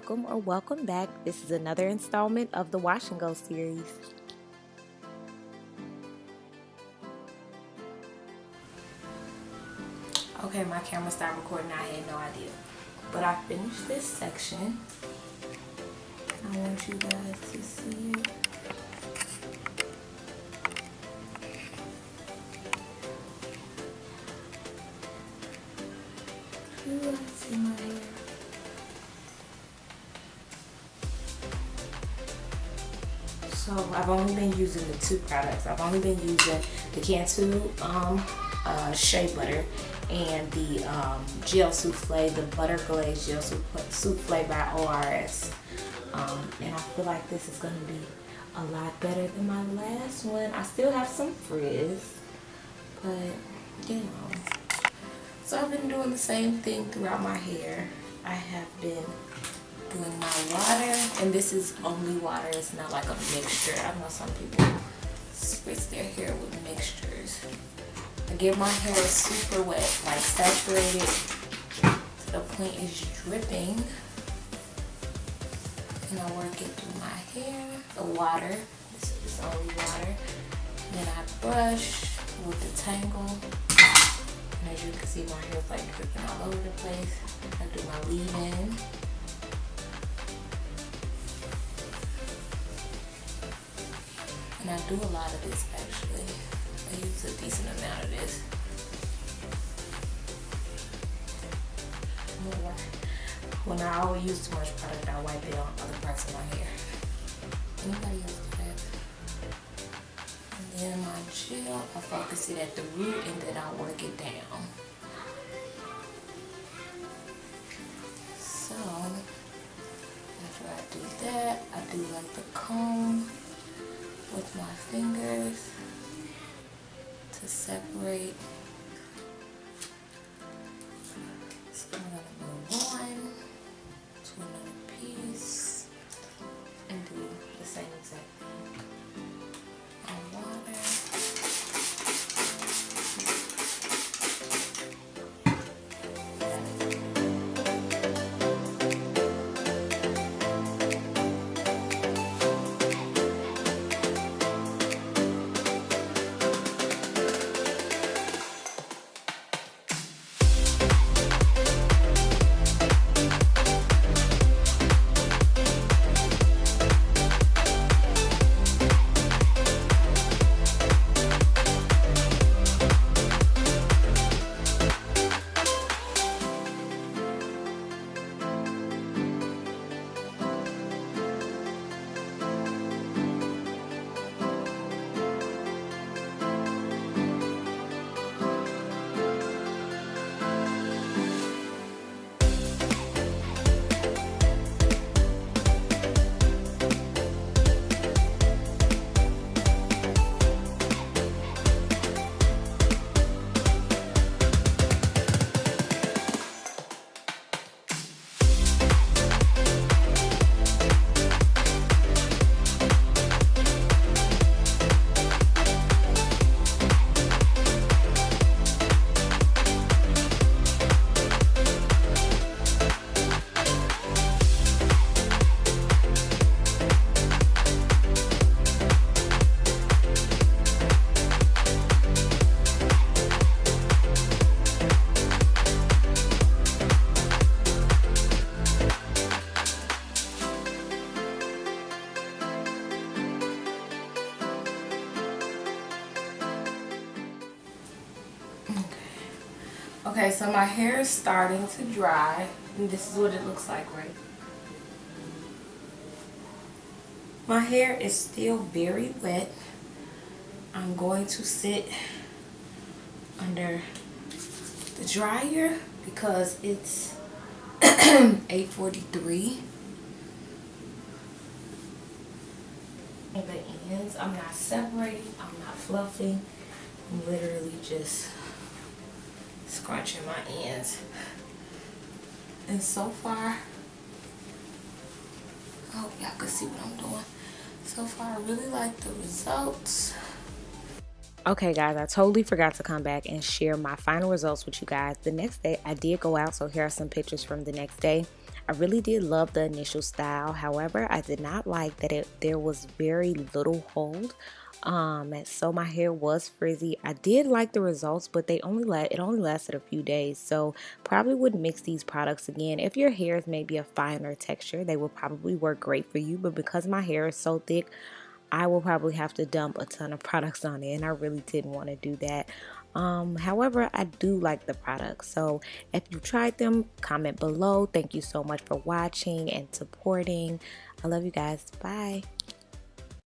welcome or welcome back. This is another installment of the Wash and Go series. Okay, my camera stopped recording. I had no idea. But I finished this section. I want you guys to see it. You guys see my hair? So I've only been using the two products. I've only been using the Cantu shea butter and the gel souffle, the butter glaze gel souffle by ORS. And I feel like this is gonna be a lot better than my last one. I still have some frizz, but you know. So I've been doing the same thing throughout my hair. I have been doing my water, and this is only water. It's not like a mixture. I know some people spritz their hair with mixtures. I get my hair super wet, like saturated to the point it's dripping. And I work it through my hair. The water, this is only water. Then I brush with the tangle. And as you can see, my hair is like dripping all over the place. I do my leave-in. And I do a lot of this actually. I use a decent amount of this. More. When I always use too much product, I wipe it on other parts of my hair. Anybody else do that? And then my gel, I focus it at the root and then I work it down. So, after I do that, I do like the comb with my fingers to separate. So I'm going to move on to another piece and do the same exact thing. On water. Okay, so my hair is starting to dry, and this is what it looks like, right? My hair is still very wet. I'm going to sit under the dryer because it's 8:43. The ends, I'm not separating, I'm not fluffing, I'm literally just scrunching my ends. And so far, I hope y'all can see what I'm doing. So far, I really like the results. Okay guys, I totally forgot to come back and share my final results with you guys. The next day I did go out, so here are some pictures from the next day. I really did love the initial style. However, I did not like that there was very little hold. And so my hair was frizzy. I did like the results, but it only lasted a few days. So probably would mix these products again. If your hair is maybe a finer texture, they will probably work great for you. But because my hair is so thick, I will probably have to dump a ton of products on it, and I really didn't want to do that. However, I do like the products. So if you tried them, comment below. Thank you so much for watching and supporting. I love you guys. Bye.